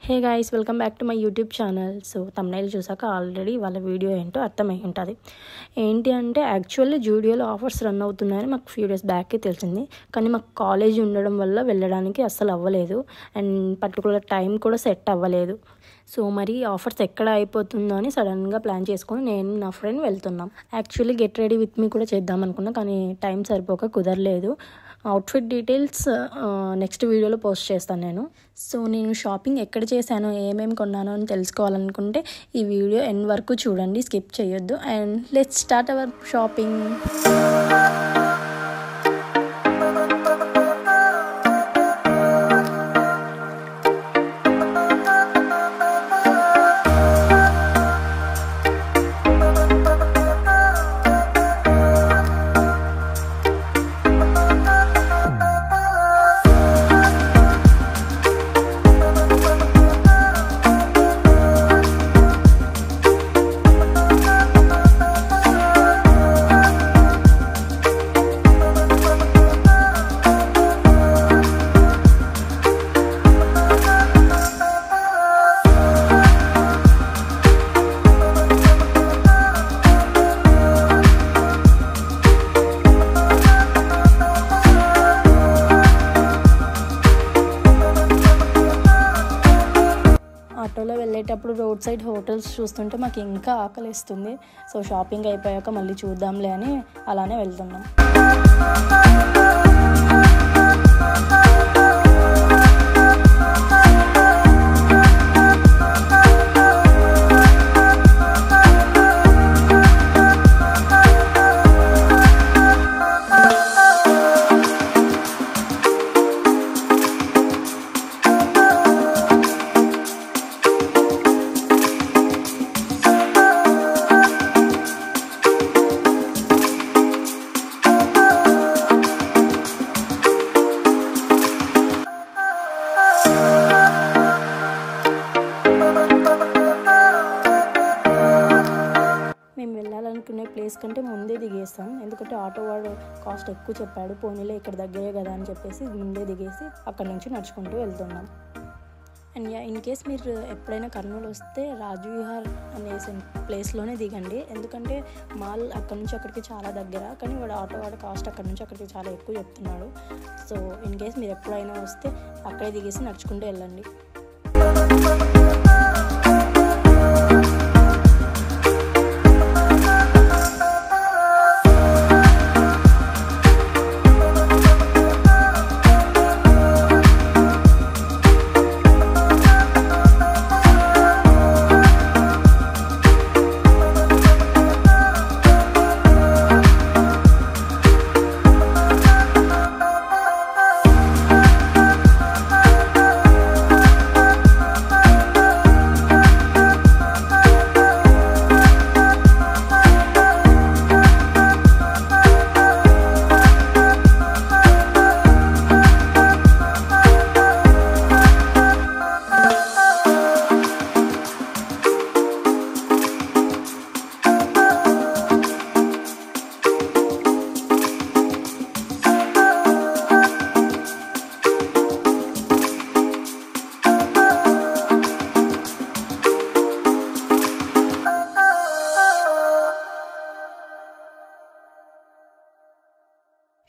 Hey guys, welcome back to my YouTube channel. So thumbnail చూసాక already వాళ్ళ video ఏంటో అర్థమై ఉంటుంది. ఏంటి అంటే యాక్చువల్లీ జూడియోలో ఆఫర్స్ రన్ అవుతున్నాయని మాకు ఫ్యూ డేస్ బ్యాకే తెలిసింది. కానీ మాకు కాలేజ్ ఉండడం వల్ల వెళ్ళడానికి అస్సలు అవ్వలేదు అండ్ పర్టికులర్ టైం కూడా సెట్ అవ్వలేదు. సో మరి ఆఫర్స్ ఎక్కడ అయిపోతుందో అని సడన్గా ప్లాన్ చేసుకొని నేను నా ఫ్రెండ్ వెళ్తున్నాం. Actually get ready with me కూడా చేద్దాం అనుకున్నా, కానీ టైం సరిపోక కుదరలేదు. అవుట్ఫిట్ డీటెయిల్స్ నెక్స్ట్ వీడియోలో పోస్ట్ చేస్తాను నేను. సో నేను షాపింగ్ ఎక్కడ చేశానో, ఏమేమి కొన్నానో అని తెలుసుకోవాలనుకుంటే ఈ వీడియో ఎండ్ వరకు చూడండి, స్కిప్ చేయొద్దు. And let's start our shopping. ఆటోలో వెళ్ళేటప్పుడు రోడ్ సైడ్ హోటల్స్ చూస్తుంటే మాకు ఇంకా ఆకలిస్తుంది. సో షాపింగ్ అయిపోయాక మళ్ళీ చూద్దాంలే అని అలానే వెళ్తున్నాం. మేము వెళ్ళాలనుకునే ప్లేస్ కంటే ముందే దిగేస్తాం, ఎందుకంటే ఆటో వాడు కాస్ట్ ఎక్కువ చెప్పాడు. పోనీలే ఇక్కడ దగ్గరే కదా అని చెప్పేసి ముందే దిగేసి అక్కడ నుంచి నడుచుకుంటూ వెళ్తున్నాం. అండ్ ఇన్ కేస్ మీరు ఎప్పుడైనా కర్నూలు వస్తే రాజవిహార్ అనే ప్లేస్లోనే దిగండి, ఎందుకంటే మాల్ అక్కడ నుంచి అక్కడికి చాలా దగ్గర. కానీ వాడు ఆటో వాడు కాస్ట్ అక్కడ నుంచి అక్కడికి చాలా ఎక్కువ చెప్తున్నాడు. సో ఇన్ కేస్ మీరు ఎప్పుడైనా వస్తే అక్కడే దిగేసి నడుచుకుంటూ వెళ్ళండి.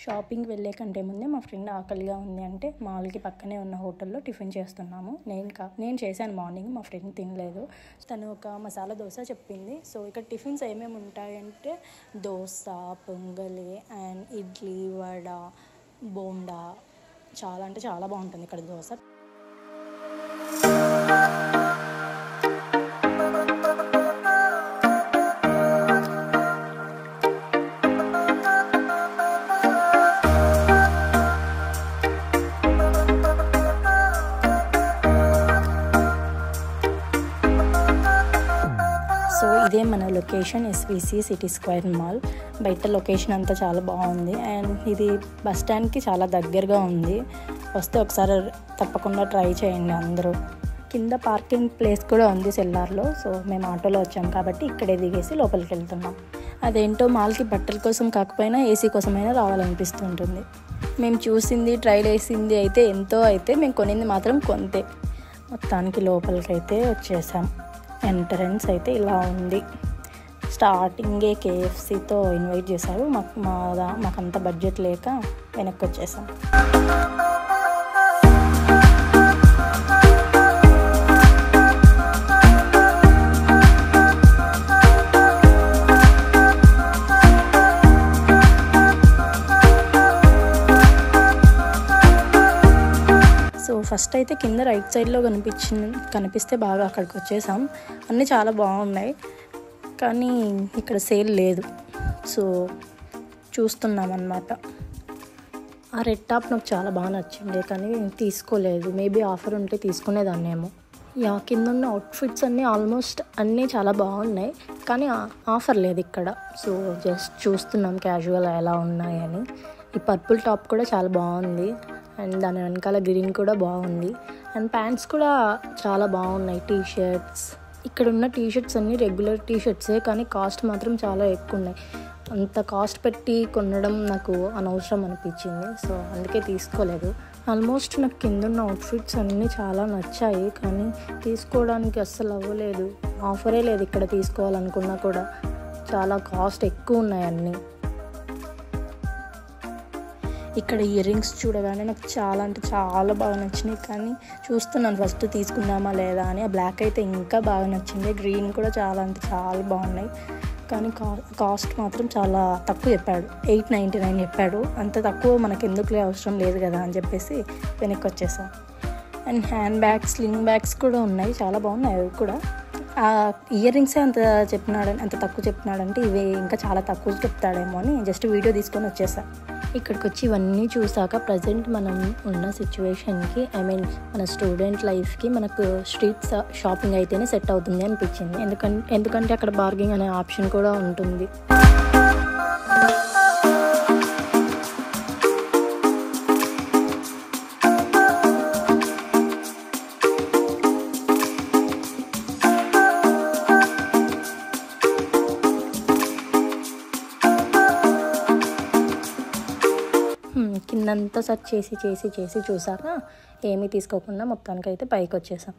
షాపింగ్ వెళ్ళే కంటే ముందే మా ఫ్రెండ్ ఆకలిగా ఉంది అంటే మాల్కి పక్కనే ఉన్న హోటల్లో టిఫిన్ చేస్తున్నాము. నేను చేశాను మార్నింగ్, మా ఫ్రెండ్ తినలేదు. తను ఒక మసాలా దోశ చెప్పింది. సో ఇక్కడ టిఫిన్స్ ఏమేమి ఉంటాయంటే దోశ, పొంగలి అండ్ ఇడ్లీ, వడ, బోండా. చాలా అంటే చాలా బాగుంటుంది ఇక్కడ దోశ. సో ఇదే మన location, SVC city square mall. బయట లొకేషన్ అంతా చాలా బాగుంది అండ్ ఇది బస్ స్టాండ్కి చాలా దగ్గరగా ఉంది. వస్తే ఒకసారి తప్పకుండా ట్రై చేయండి అందరూ. కింద పార్కింగ్ ప్లేస్ కూడా ఉంది సెల్లార్లో. సో మేము ఆటోలో వచ్చాం కాబట్టి ఇక్కడే దిగేసి లోపలికి వెళ్తున్నాం. అదేంటో మాల్కి బట్టల కోసం కాకపోయినా ఏసీ కోసమైనా రావాలనిపిస్తుంటుంది. మేము చూసింది, ట్రైల్ వేసింది అయితే ఎంతో, అయితే మేము కొనింది మాత్రం కొంతే. మొత్తానికి లోపలికైతే వచ్చేసాం. ఎంట్రన్స్ అయితే ఇలా ఉంది. స్టార్టింగే KFCతో ఇన్వైట్ చేశారు. మాకంత బడ్జెట్ లేక వెనక్కి వచ్చేసాం. సో ఫస్ట్ అయితే కింద రైట్ సైడ్లో కనిపిస్తే బాగా అక్కడికి వచ్చేసాం. అన్నీ చాలా బాగున్నాయి, కానీ ఇక్కడ సేల్ లేదు. సో చూస్తున్నాం అన్నమాట. ఆ రెడ్ టాప్ నాకు చాలా బాగా నచ్చింది, కానీ తీసుకోలేదు. మేబీ ఆఫర్ ఉంటే తీసుకునేదాన్నేమో. కింద ఉన్న అవుట్ఫిట్స్ అన్నీ ఆల్మోస్ట్ అన్నీ చాలా బాగున్నాయి, కానీ ఆఫర్ లేదు ఇక్కడ. సో జస్ట్ చూస్తున్నాం క్యాజువల్ ఎలా ఉన్నాయని. ఈ పర్పుల్ టాప్ కూడా చాలా బాగుంది, అండ్ దాని వెనకాల గ్రీన్ కూడా బాగుంది, అండ్ ప్యాంట్స్ కూడా చాలా బాగున్నాయి. టీషర్ట్స్, ఇక్కడ ఉన్న టీషర్ట్స్ అన్నీ రెగ్యులర్ టీషర్ట్సే, కానీ కాస్ట్ మాత్రం చాలా ఎక్కువ ఉన్నాయి. అంత కాస్ట్ పెట్టి కొనడం నాకు అనవసరం అనిపించింది. సో అందుకే తీసుకోలేదు. ఆల్మోస్ట్ నాకు కింద ఉన్న అవుట్ఫిట్స్ అన్నీ చాలా నచ్చాయి, కానీ తీసుకోవడానికి అస్సలు అవ్వలేదు. ఆఫరే లేదు ఇక్కడ. తీసుకోవాలనుకున్నా కూడా చాలా కాస్ట్ ఎక్కువ ఉన్నాయి అన్నీ. ఇక్కడ ఇయర్ రింగ్స్ చూడగానే నాకు చాలా అంటే చాలా బాగా నచ్చినాయి, కానీ చూస్తున్నాను ఫస్ట్ తీసుకుందామా లేదా అని. ఆ బ్లాక్ అయితే ఇంకా బాగా నచ్చింది. గ్రీన్ కూడా చాలా అంటే చాలా బాగున్నాయి, కానీ కాస్ట్ మాత్రం చాలా తక్కువ చెప్పాడు. 899 చెప్పాడు. అంత తక్కువ మనకు ఎందుకులే, అవసరం లేదు కదా అని చెప్పేసి వెనక్కి వచ్చేసాం. And hand bags, sling bags కూడా ఉన్నాయి, చాలా బాగున్నాయి అవి కూడా. ఆ ఇయర్ రింగ్సే అంత తక్కువ చెప్తున్నాడంటే ఇవి ఇంకా చాలా తక్కువ చెప్తాడేమో అని జస్ట్ వీడియో తీసుకొని వచ్చేసాను. ఇక్కడికి వచ్చి ఇవన్నీ చూసాక ప్రజెంట్ మనం ఉన్న సిచ్యువేషన్కి, మన స్టూడెంట్ లైఫ్కి మనకు స్ట్రీట్ షాపింగ్ అయితేనే సెట్ అవుతుంది అనిపించింది. ఎందుకంటే అక్కడ బార్గెనింగ్ అనే ఆప్షన్ కూడా ఉంటుంది. కిందంతా సెర్చ్ చేసి చూసాక ఏమీ తీసుకోకుండా మొత్తానికి అయితే పైకి వచ్చేసాం.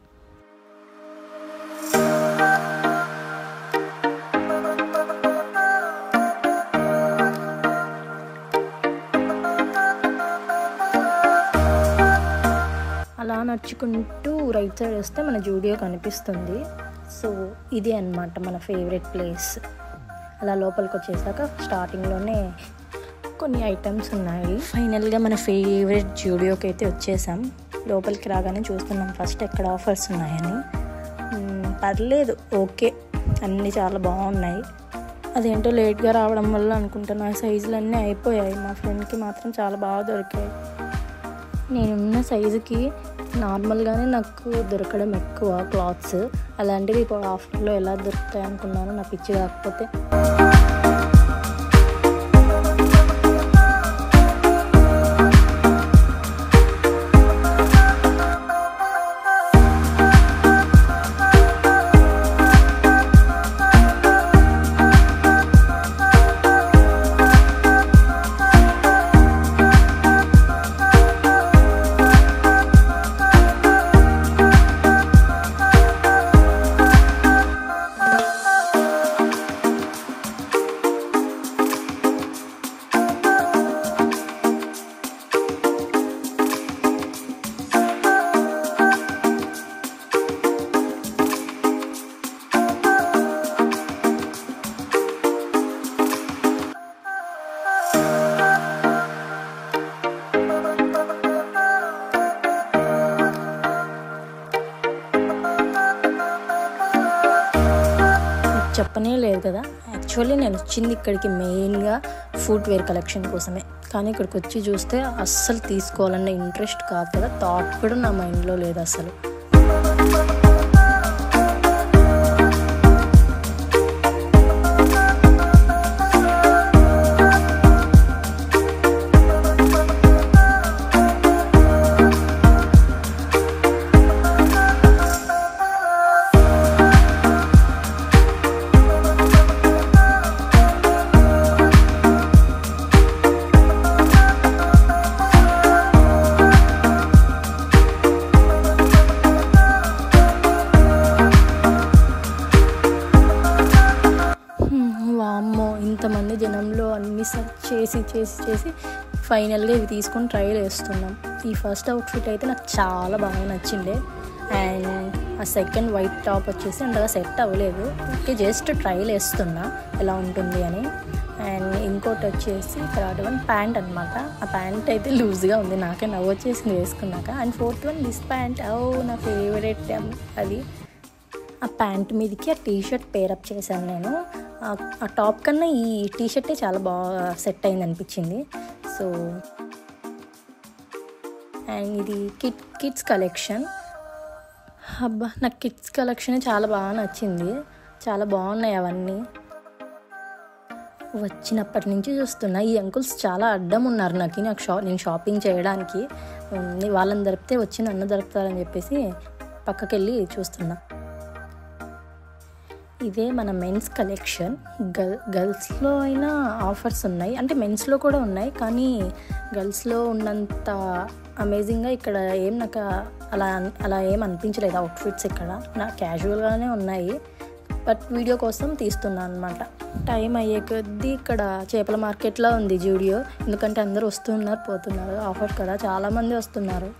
అలా నడుచుకుంటూ రైట్ సైడ్ వస్తే మన జూడియో కనిపిస్తుంది. సో ఇది అన్నమాట మన ఫేవరెట్ ప్లేస్. అలా లోపలికి వచ్చేసాక స్టార్టింగ్లోనే కొన్ని ఐటమ్స్ ఉన్నాయి. ఫైనల్గా మన ఫేవరెట్ జూడియోకి అయితే వచ్చేసాం. లోపలికి రాగానే చూస్తున్నాం ఫస్ట్ ఎక్కడ ఆఫర్స్ ఉన్నాయని. పర్లేదు, ఓకే, అన్నీ చాలా బాగున్నాయి. అదేంటో లేట్గా రావడం వల్ల అనుకుంటున్నా సైజులు అన్నీ అయిపోయాయి. మా ఫ్రెండ్కి మాత్రం చాలా బాగా దొరికాయి. నేనున్న సైజుకి నార్మల్గానే నాకు దొరకడం ఎక్కువ క్లాత్స్. అలాంటివి ఇప్పుడు ఆఫర్లో ఎలా దొరుకుతాయి అనుకున్నాను, నా పిచ్చి కాకపోతే. చెప్పనే లేదు కదా, యాక్చువల్లీ నేను వచ్చింది ఇక్కడికి మెయిన్గా ఫుట్వేర్ కలెక్షన్ కోసమే. కానీ ఇక్కడికి వచ్చి చూస్తే అస్సలు తీసుకోవాలన్న ఇంట్రెస్ట్ కాదు కదా, థాట్ కూడా నా మైండ్లో లేదు అసలు. చేసి ఫైనల్గా ఇవి తీసుకొని ట్రైల్ వేస్తున్నాం. ఈ ఫస్ట్ అవుట్ఫిట్ అయితే నాకు చాలా బాగా నచ్చిండే. అండ్ ఆ సెకండ్ వైట్ టాప్ వచ్చేసి అంతగా సెట్ అవ్వలేదు, ఓకే జస్ట్ ట్రైల్ వేస్తున్నా ఎలా ఉంటుంది అని. అండ్ ఇంకోటి వచ్చేసి థర్డ్ వన్ ప్యాంట్ అనమాట. ఆ ప్యాంట్ అయితే లూజ్గా ఉంది, నాకే నవ్వు వచ్చేసింది వేసుకున్నాక. And fourth one this pant, నా ఫేవరెట్ అది. ఆ ప్యాంట్ మీదకి ఆ టీషర్ట్ పేరప్ చేశాను నేను. ఆ టాప్ కన్నా ఈ టీషర్టే చాలా బాగా సెట్ అయింది అనిపించింది. సో అండ్ ఇది కిడ్స్ కలెక్షన్. అబ్బా నాకు కిడ్స్ కలెక్షన్ చాలా బాగా నచ్చింది, చాలా బాగున్నాయి అవన్నీ. వచ్చినప్పటి నుంచి చూస్తున్నా ఈ అంకుల్స్ చాలా అడ్డం ఉన్నారు నేను షాపింగ్ చేయడానికి. వాళ్ళని దొరికితే వచ్చి నన్ను దొరుకుతారని చెప్పేసి పక్కకెళ్ళి చూస్తున్నా. ఇదే మన మెన్స్ కలెక్షన్. గర్ల్స్లో అయినా ఆఫర్స్ ఉన్నాయి, అంటే మెన్స్లో కూడా ఉన్నాయి, కానీ గర్ల్స్లో ఉన్నంత అమేజింగ్గా ఇక్కడ ఏం నాకు అలా ఏం అనిపించలేదు అవుట్ఫిట్స్. ఇక్కడ నాకు క్యాజువల్గానే ఉన్నాయి, బట్ వీడియో కోసం తీస్తున్నాను అనమాట. టైం అయ్యే కొద్దీ ఇక్కడ చేపల మార్కెట్లో ఉంది జూడియో, ఎందుకంటే అందరూ వస్తున్నారు పోతున్నారు, ఆఫర్ కదా చాలామంది వస్తున్నారు.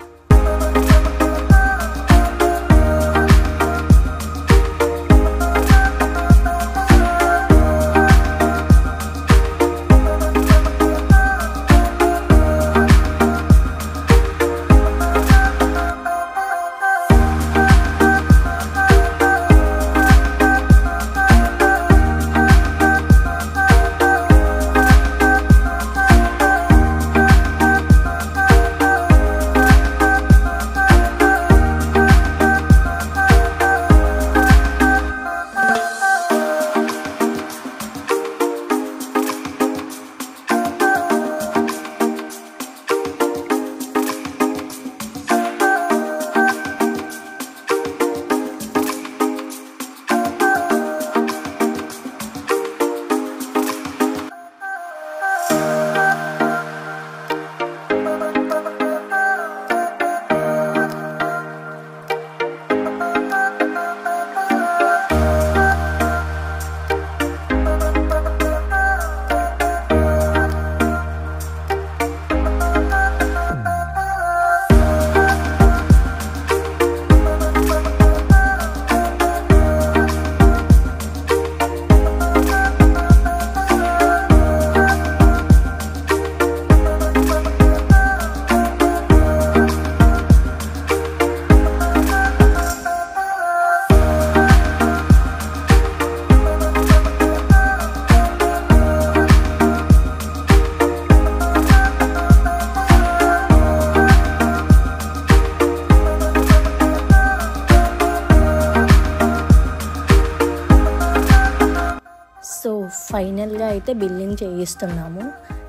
సో ఫైనల్గా అయితే బిల్లింగ్ చేయిస్తున్నాము.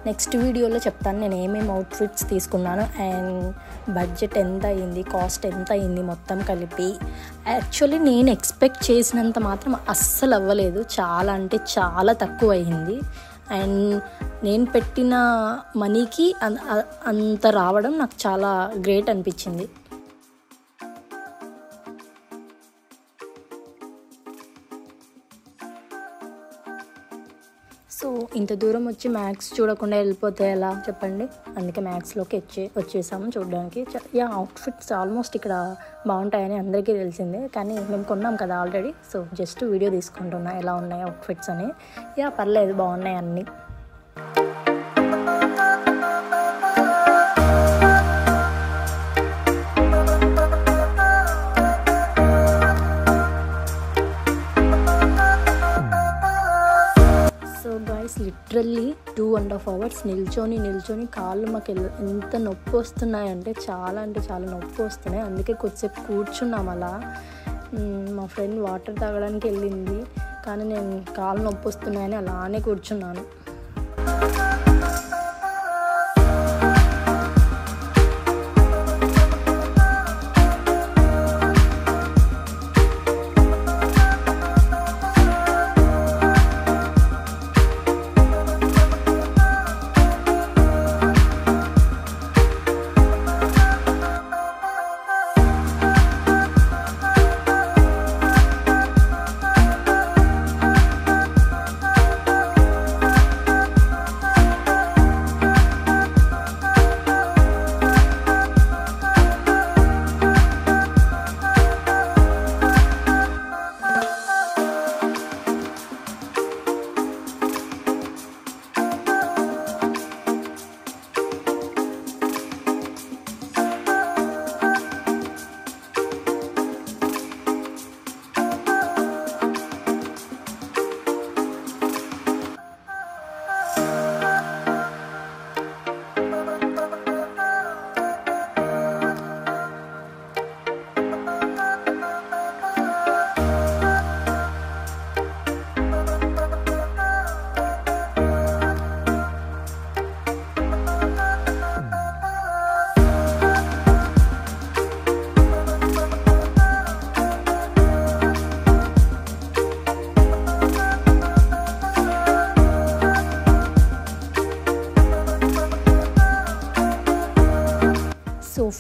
నెక్స్ట్ వీడియోలో చెప్తాను నేను ఏమేమి అవుట్ఫిట్స్ తీసుకున్నాను అండ్ బడ్జెట్ ఎంత అయింది, కాస్ట్ ఎంత అయింది మొత్తం కలిపి. యాక్చువల్లీ నేను ఎక్స్పెక్ట్ చేసినంత మాత్రం అస్సలు అవ్వలేదు, చాలా అంటే చాలా తక్కువ అయింది. అండ్ నేను పెట్టిన మనీకి అంత రావడం నాకు చాలా గ్రేట్ అనిపించింది. సో ఇంత దూరం వచ్చి మ్యాక్స్ చూడకుండా వెళ్ళిపోతే ఎలా చెప్పండి, అందుకే మ్యాక్స్లోకి వచ్చేసాము చూడడానికి. అవుట్ఫిట్స్ ఆల్మోస్ట్ ఇక్కడ బాగుంటాయని అందరికీ తెలిసిందే, కానీ మేము కొన్నాం కదా ఆల్రెడీ. సో జస్ట్ వీడియో తీసుకుంటున్నా ఎలా ఉన్నాయి అవుట్ఫిట్స్ అని. పర్లేదు బాగున్నాయి అన్నీ. లిటరల్లీ 2.5 hours నిల్చొని కాళ్ళు మాకు ఎంత నొప్పి వస్తున్నాయంటే చాలా నొప్పి వస్తున్నాయి. అందుకే కొద్దిసేపు కూర్చున్నాం అలా. మా ఫ్రెండ్ వాటర్ తాగడానికి వెళ్ళింది, కానీ నేను కాళ్ళు నొప్పి వస్తున్నాయని అలానే కూర్చున్నాను.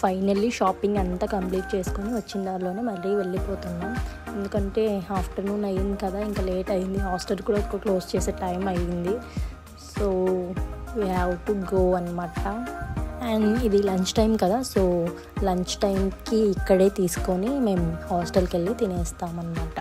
ఫైనల్లీ షాపింగ్ అంతా కంప్లీట్ చేసుకొని వచ్చిన దారిలోనే మళ్ళీ వెళ్ళిపోతున్నాం. ఎందుకంటే ఆఫ్టర్నూన్ అయింది కదా, ఇంకా లేట్ అయింది, హాస్టల్ కూడా క్లోజ్ చేసే టైం అయ్యింది. So we have to go అనమాట. అండ్ ఇది లంచ్ టైం కదా, సో లంచ్ టైంకి ఇక్కడే తీసుకొని మేము హాస్టల్కి వెళ్ళి తినేస్తామన్నమాట.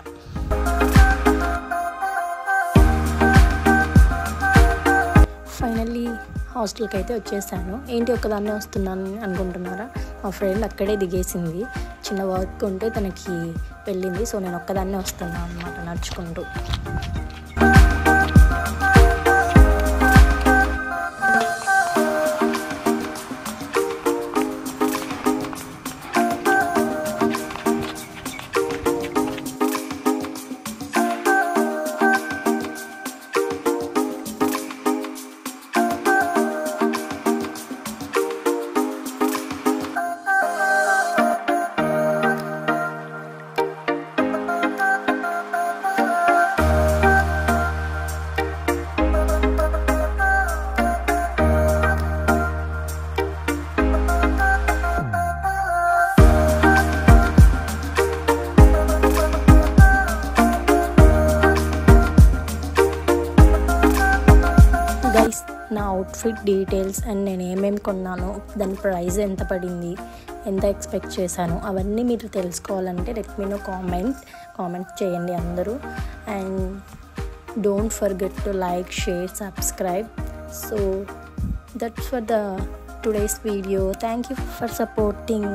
ఫైనల్లీ హాస్టల్కి అయితే వచ్చేసాను. ఏంటి ఒక్కదాన్నే వస్తున్నాను అనుకుంటున్నారా? మా ఫ్రెండ్ అక్కడే దిగేసింది, చిన్న వర్క్ ఉంటే తనకి వెళ్ళింది. సో నేను ఒక్కదాన్నే వస్తున్నాను అనమాట నడుచుకుంటూ. నా అవుట్ఫిట్ డీటెయిల్స్ అండ్ నేను ఏమేమి కొన్నానో, దాని ప్రైస్ ఎంత పడింది, ఎంత ఎక్స్పెక్ట్ చేశాను, అవన్నీ మీరు తెలుసుకోవాలంటే లెట్ మీ నో కామెంట్ చేయండి అందరూ. And don't forget to like, share, subscribe. So that's for the today's video. Thank you for supporting.